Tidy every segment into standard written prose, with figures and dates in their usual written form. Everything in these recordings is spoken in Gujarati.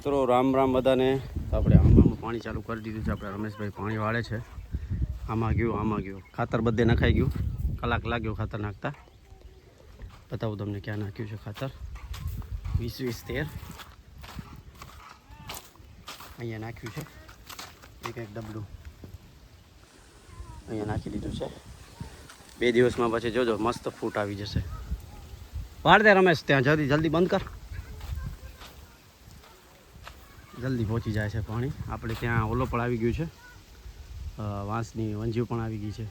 મિત્રો રામ રામ બધાને. આપણે આમાં પાણી ચાલુ કરી દીધું છે. આપણે રમેશભાઈ પાણી વાળે છે. આમાં ગયું ખાતર બધે નખાઈ ગયું. કલાક લાગ્યો ખાતર નાખતા. બતાવું તમને ક્યાં નાખ્યું છે ખાતર. 20-13 અહીંયા નાખ્યું છે. એક ડબલું અહીંયા નાખી દીધું છે. 2 દિવસમાં પછી જોજો મસ્ત ફૂટ આવી જશે. વાળ દે રમેશ, ત્યાં જલ્દી બંધ કર. જલ્દી પહોંચી જાય છે પાણી. આપણે ત્યાં ઓલો પણ આવી ગયું છે, વાંસની વંજીવ પણ આવી ગઈ છે.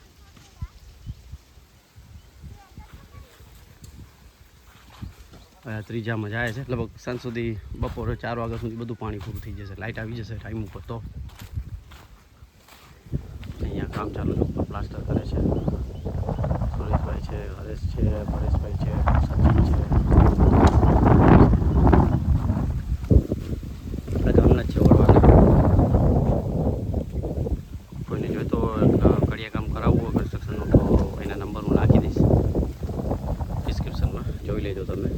ત્રીજામાં જાય છે. લગભગ સાંજ સુધી, બપોરે 4 વાગ્યા સુધી બધું પાણી પૂરું થઈ જશે. લાઇટ આવી જશે ટાઈમ ઉપર. તો અહીંયા કામ ચાલુ છે, ઉપર પ્લાસ્ટર કરે છે. સુરેશભાઈ છે, હરેશ છે, પરેશભાઈ છે, સચિન છે. આપણે ગામના જ છે વડવાના. કોઈને જોઈતો કડિયા કામ કરાવવું હોય કન્સ્ટ્રક્શનનું તો એના નંબર હું નાખી દઈશ ડિસ્ક્રિપ્શનમાં, જોઈ લેજો તમે.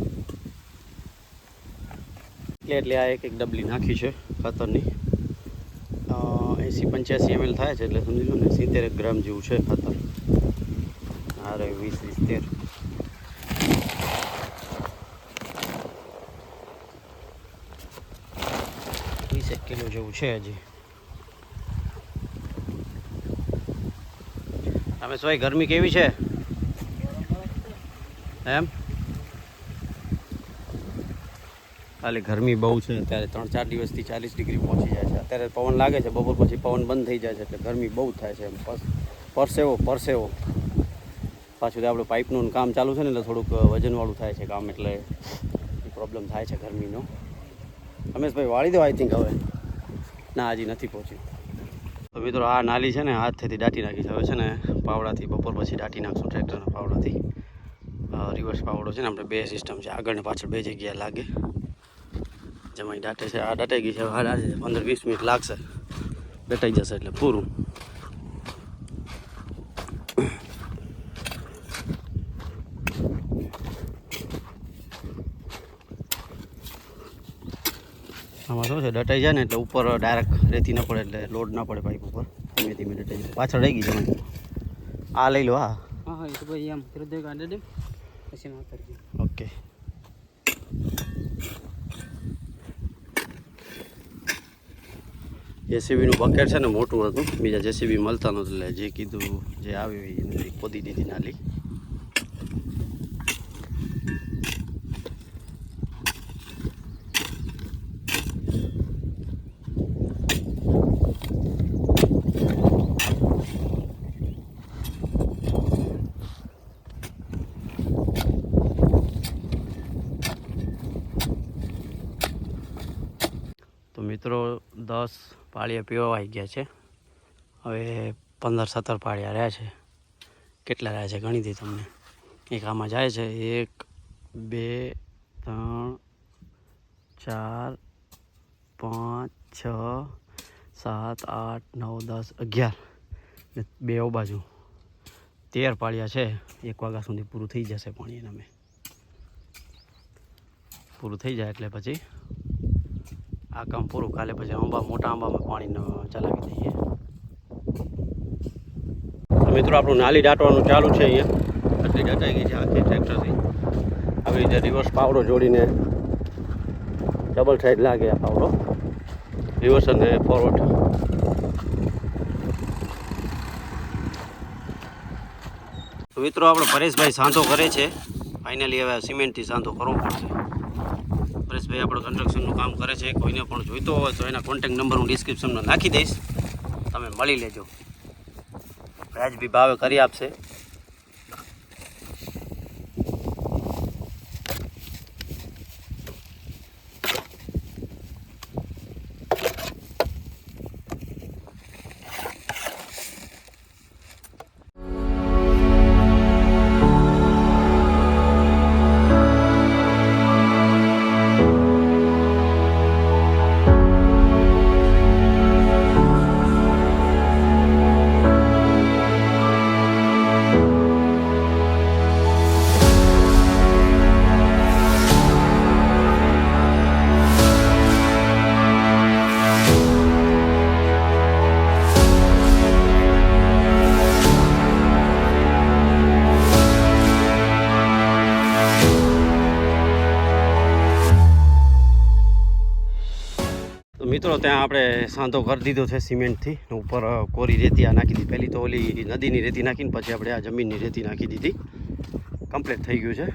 એટલે આ એક ડબલી નાખી છે ખાતરની. 80-85 ml થાય છે, એટલે સમજી લો ને 70 ગ્રામ જેવું છે ખાતર. અરે 20-13 20 કિલો જેવું છે હજી. રમેશભાઈ ગરમી કેવી છે એમ? ખાલી ગરમી બહુ છે અત્યારે. 3-4 દિવસથી 40 ડિગ્રી પહોંચી જાય છે. અત્યારે પવન લાગે છે, બપોર પછી પવન બંધ થઈ જાય છે, એટલે ગરમી બહુ થાય છે. એમ પરસેવો પાછું આપણું પાઇપનું કામ ચાલુ છે ને, એટલે થોડુંક વજનવાળું થાય છે કામ, એટલે પ્રોબ્લેમ થાય છે ગરમીનો. રમેશભાઈ વાળી દો આઈ થિંક હવે. ના, હજી નથી પહોંચ્યું. તો મિત્રો આ નાલી છે ને હાથથી દાટી નાખી છે. હવે છે ને પાવડાથી બપોર પછી દાટી નાખશું ટ્રેક્ટરના પાવડાથી. રિવર્સ પાવડો છે ને, આપણે 2 સિસ્ટમ છે, આગળ ને પાછળ 2 જગ્યાએ લાગે. જેમાં દાટે છે, આ દાટાઈ ગઈ છે. આ દાટે 15-20 મિનિટ લાગશે, દાટાઈ જશે એટલે પૂરું. આમાં શું છે, દટાઈ જાય ને એટલે ઉપર ડાયરેક્ટ રેતી ન પડે, એટલે લોડ ના પડે પાઇપ ઉપર. ધીમે ધીમે દટાઈ જાય. પાછળ રહી ગઈ છે. આ લઈ લો. હા હા, એ તો ભાઈ એમ હૃદય કાઢે દે પછી ના કરજો. ઓકે. જેસીબીનું બકેટ છે ને મોટું હતું, બીજા જેસીબી મળતા નહોતું, એટલે જે કીધું જે આવ્યું એ ખોદી દીધી નાલી. મિત્રો 10 પાળિયા પીવા આવી ગયા છે. હવે 15-17 પાળિયા રહ્યા છે. કેટલા રહ્યા છે ગણી દઈ તમને. એક આમાં જાય છે, 1 2 3 4 5 6 7 8 9 10 11 ને 2 બાજુ 13 પાળિયા છે. 1 વાગ્યા સુધી પૂરું થઈ જશે પાણી. એને અમે પૂરું થઈ જાય એટલે પછી આ કામ પૂરું. કાલે પછી મોટા આંબામાં પાણી ચલાવી દઈએ. મિત્રો આપણું નાલી દાટવાનું ચાલુ છે. અહીંયા આટલી દાટાઈ ગઈ છે આખી ટ્રેક્ટરથી. આવી રીતે રિવર્સ પાવડો જોડીને ડબલ સાઈડ લાગે આ પાવડો, રિવર્સ અને ફોરવર્ડ. મિત્રો આપણો પરેશભાઈ સાંધો કરે છે. ફાઇનલી હવે સિમેન્ટથી સાંધો કરવો પડશે. પરેશભાઈ આપણે કન્સ્ટ્રક્શનનું કામ કરે છે. કોઈને પણ જોઈતો હોય તો એના કોન્ટેક્ટ નંબર હું ડિસ્ક્રિપ્શનમાં નાખી દઈશ, તમે મળી લેજો. વ્યાજબી ભાવે કરી આપશે. મિત્રો ત્યાં આપણે સાંધો કરી દીધો છે સિમેન્ટથી, ઉપર કોરી રેતી આ નાખી દીધી. પહેલી તો ઓલી નદીની રેતી નાખીને પછી આપણે આ જમીનની રેતી નાખી દીધી. કમ્પ્લીટ થઈ ગયું છે.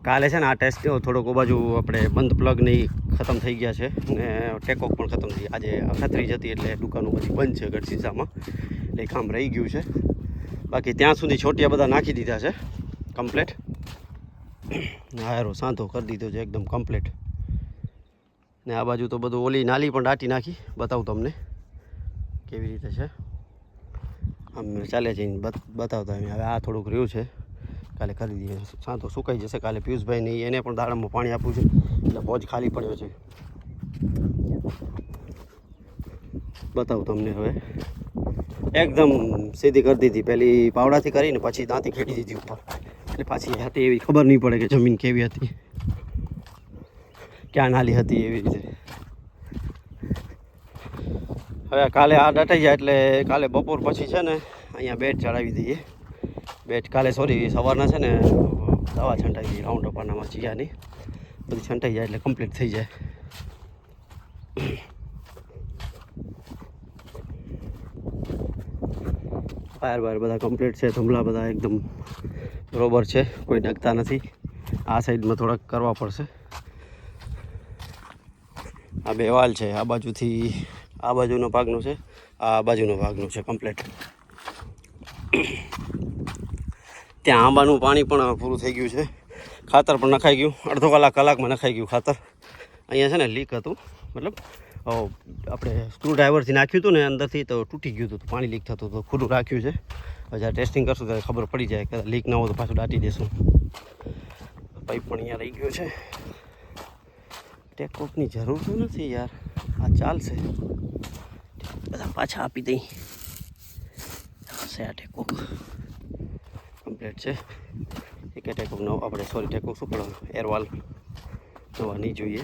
કાલે છે ને આ ટેસ્ટ થોડોક બાજુ આપણે બંધ પ્લગ નહીં ખતમ થઈ ગયા છે ને ટેકોક પણ ખતમ થઈ. આજે અખતરી જતી એટલે દુકાનો બધી બંધ છે ગઢસીસામાં, એટલે કામ રહી ગયું છે. બાકી ત્યાં સુધી છોટિયા બધા નાખી દીધા છે કમ્પ્લીટ. હારો સાંધો કરી દીધો છે એકદમ કમ્પ્લીટ. ને આ બાજુ તો બધું ઓલી નાલી પણ દાટી નાખી. બતાવું તમને કેવી રીતે છે. આમ ચાલે છે બતાવતા એમ. હવે આ થોડુંક રહ્યું છે, કાલે કરી દઈએ. સાંધો સુકાઈ જશે કાલે. પિયુષભાઈને એને પણ દાડામાં પાણી આપવું છે એટલે બોજ ખાલી પડ્યો છે. બતાવું તમને હવે. એકદમ સીધી કરી દીધી. પહેલી પાવડાથી કરીને પછી દાંતી ખેડી દીધી ઉપર, એટલે પાછી હતી એવી ખબર નહીં પડે કે જમીન કેવી હતી, ક્યાં નાલી હતી એવી રીતે. હવે કાલે આ દટાઈ જાય એટલે કાલે બપોર પછી છે ને અહીંયા બેટ ચડાવી દઈએ. બેટ કાલે સવારના છે ને દવા છંટાઈ દઈએ રાઉન્ડ અપાનામાં ચિયાની બધી છંટાઈ જાય એટલે કમ્પ્લીટ થઈ જાય. વાયર બધા કમ્પ્લીટ છે. થંભલા બધા એકદમ બરોબર છે, કોઈ ડગતા નથી. આ સાઈડમાં થોડાક કરવા પડશે. આ બે વાલ છે, આ બાજુથી આ બાજુનો ભાગનો છે, આ બાજુનો ભાગનો છે કમ્પ્લીટ. ત્યાં આંબાનું પાણી પણ પૂરું થઈ ગયું છે. ખાતર પણ નખાઈ ગયું, અડધો કલાકમાં નખાઈ ગયું ખાતર. અહીંયા છે ને લીક હતું, મતલબ આપણે સ્ક્રૂ ડ્રાઈવરથી નાખ્યું હતું ને અંદરથી તો તૂટી ગયું હતું, પાણી લીક થતું હતું. ખુલ્લું રાખ્યું છે. જ્યારે ટેસ્ટિંગ કરશું ત્યારે ખબર પડી જાય કે લીક ના હોય તો પાછું દાટી દેશું. પાઇપ પણ અહીંયા રહી ગયો છે. ટેકોકની જરૂર તો નથી યાર, આ ચાલશે. બધા પાછા આપી દઈ. આ ટેકોક કમ્પ્લીટ છે. એક ટેકોક નવો આપણે ટેકોક શું પડવાનું એરવાલ નવા નહીં જોઈએ.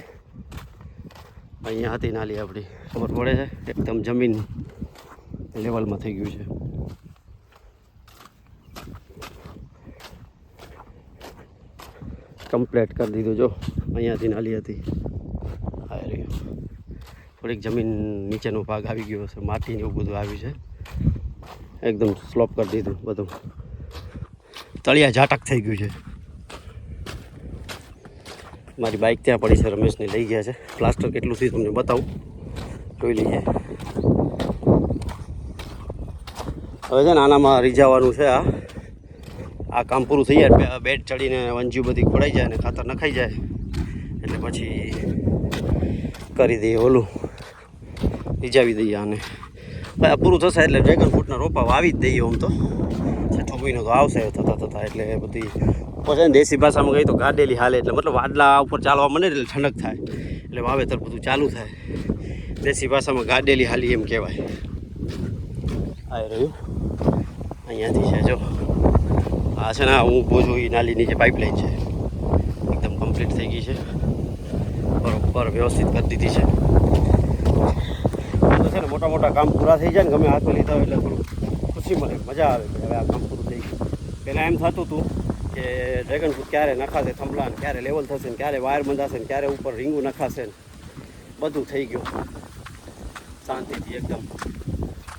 અહીંયા હતી નાલી આપણી, ખબર પડે છે. એકદમ જમીન લેવલમાં થઈ ગયું છે. કમ્પ્લીટ કરી દીધું. જો અહીંયાથી નાલી હતી, થોડીક જમીન નીચેનો ભાગ આવી ગયો છે, માટીને એવું બધું આવ્યું છે. એકદમ સ્લોપ કરી દીધું બધું. તળિયા ઝાટક થઈ ગયું છે. મારી બાઇક ત્યાં પડી છે, રમેશને લઈ ગયા છે. પ્લાસ્ટર કેટલું છે તમને બતાવું, જોઈ લઈએ. હવે છે ને આનામાં રીઝાવાનું છે. આ કામ પૂરું થઈ જાય, બેડ ચડીને વંજીઓ બધી ખોડાઈ જાય અને ખાતર નખાઈ જાય એટલે પછી કરી દઈએ ઓલું, રીઝાવી દઈએ આને. આ પૂરું થશે એટલે ડ્રેગન ફ્રૂટના રોપા વાવી જ દઈએ. આમ તો છઠ્ઠો મહિનો તો આવશે થતા એટલે બધી પછી દેશી ભાષામાં કહી તો ગાડેલી હાલે, એટલે મતલબ વાદલા ઉપર ચાલવા માંડે એટલે ઠંડક થાય એટલે વાવેતર બધું ચાલુ થાય. દેશી ભાષામાં ગાડેલી હાલી એમ કહેવાય. આ રહ્યું અહીંયાથી છે. જો આ છે ને હું ઊભો છું એ નાલી નીચે પાઇપલાઇન છે, એકદમ કમ્પ્લીટ થઈ ગઈ છે, બરોબર વ્યવસ્થિત કરી દીધી છે. તો છે ને મોટા કામ પૂરા થઈ જાય ને ગમે હાથમાં લીધા હોય એટલે થોડું ખુશી મળે, મજા આવે કે હવે આ કામ પૂરું થઈ ગયું. પહેલાં એમ થતું હતું કે ડ્રેગન ફ્રૂટ ક્યારે નખાશે થંભલા, ક્યારે લેવલ થશે ને ક્યારે વાયર બંધાશે ને ક્યારે ઉપર રીંગું નખાશે ને બધું થઈ ગયું શાંતિથી એકદમ.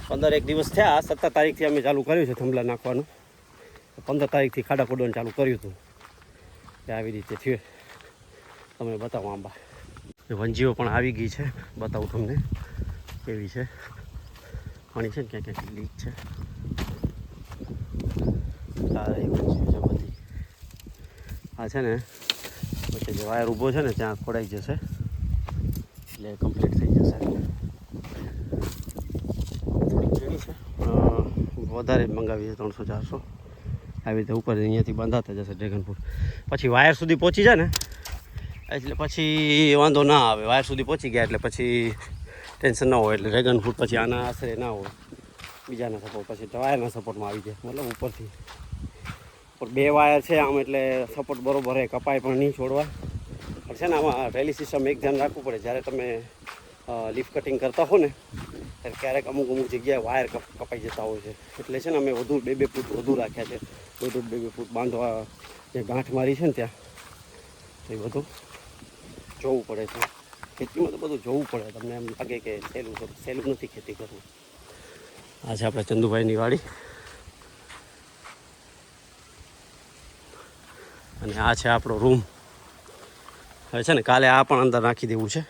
15 દિવસ થયા. 17 તારીખથી અમે ચાલુ કર્યું છે થંભલા નાખવાનું. 15 તારીખથી ખાડા ખોદવાનું ચાલુ કર્યું હતું. આવી રીતે થયું. તમને બતાવું આંબા વંજીઓ પણ આવી ગઈ છે, બતાવું તમને કેવી છે. પાણી છે ને ક્યાં ક્યાંક લીક છે. સારી વંજીઓ છે બધી. આ છે ને પછી જે વાયર ઊભો છે ને ત્યાં ખોડાઈ જશે એટલે કમ્પ્લીટ થઈ જશે. થોડીક ઝીણી છે, વધારે જ મંગાવી છે 300-400 આવી રીતે ઉપર અહીંયાથી બાંધાતા જશે ડ્રેગન ફ્રૂટ. પછી વાયર સુધી પહોંચી જાય ને એટલે પછી વાંધો ના આવે. વાયર સુધી પહોંચી ગયા એટલે પછી ટેન્શન ના હોય. એટલે ડ્રેગન ફ્રૂટ પછી આના આશરે ના હોય, બીજાના સપોર્ટ પછી વાયરના સપોર્ટમાં આવી જાય. મતલબ ઉપરથી ઉપર 2 વાયર છે આમ એટલે સપોર્ટ બરોબર રહે, કપાય પણ નહીં છોડવા. પણ છે ને આમાં રેલી સિસ્ટમ એક ધ્યાન રાખવું પડે. જ્યારે તમે લીફ કટિંગ કરતા હો ને ત્યારે ક્યારેક અમુક જગ્યાએ વાયર કપાઈ જતા હોય છે. એટલે છે ને અમે વધુ 2-2 ફૂટ વધુ રાખ્યા છે. બધું 2-2 ફૂટ બાંધવા જે ગાંઠ મારી છે ને ત્યાં એ બધું જોવું પડે છે. ખેતીમાં તો બધું જોવું પડે, તમને એમ લાગે કે સહેલું છે, સહેલું નથી ખેતી કરવું. આ છે આપણે ચંદુભાઈની વાડી અને આ છે આપણો રૂમ. હવે છે ને કાલે આ પણ અંદર નાખી દેવું છે,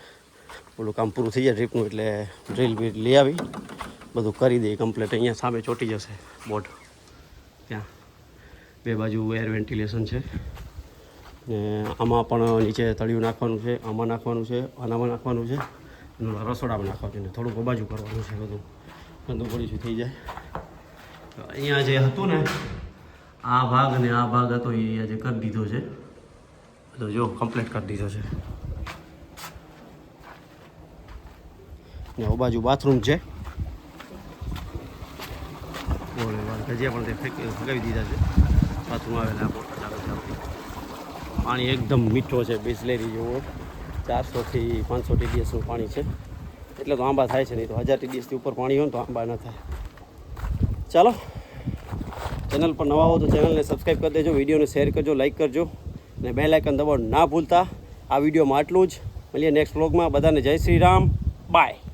ઓલું કામ પૂરું થઈ જાય ડ્રીપનું, એટલે ડ્રીલ બીલ લઈ આવી બધું કરી દઈએ કમ્પ્લીટ. અહીંયા સામે ચોટી જશે બોર્ડ, ત્યાં બે બાજુ એર વેન્ટિલેશન છે ને આમાં પણ નીચે તળિયું નાખવાનું છે, આમાં નાખવાનું છે, આનામાં નાખવાનું છે અને રસોડામાં નાખવાનું છે, થોડુંક બાજુ કરવાનું છે, બધું ગંદુ પડીશું થઈ જાય. અહીંયા જે હતું ને આ ભાગ અને આ ભાગ હતો એ આજે કરી દીધો છે, બધો જો કમ્પ્લીટ કરી દીધો છે. ને આ બાજુ બાથરૂમ છે, ગજિયા પણ તે ફગાવી દીધા છે. બાથરૂમ આવેલા મોટા ચાલુ છે. પાણી એકદમ મીઠો છે, બિસ્લેરી જેવો, 400થી 500 TDSનું પાણી છે, એટલે તો આંબા થાય છે, નહીં તો 1000 TDSથી ઉપર પાણી હોય ને તો આંબા ન થાય. ચાલો, ચેનલ પર નવા હો તો ચેનલને સબસ્ક્રાઈબ કરી દેજો, વિડીયોને શેર કરજો, લાઇક કરજો અને બેલ આઇકન દબાવવાનું ના ભૂલતા. આ વિડીયોમાં આટલું જ. મળીએ નેક્સ્ટ વ્લોગમાં. બધાને જય શ્રી રામ, બાય.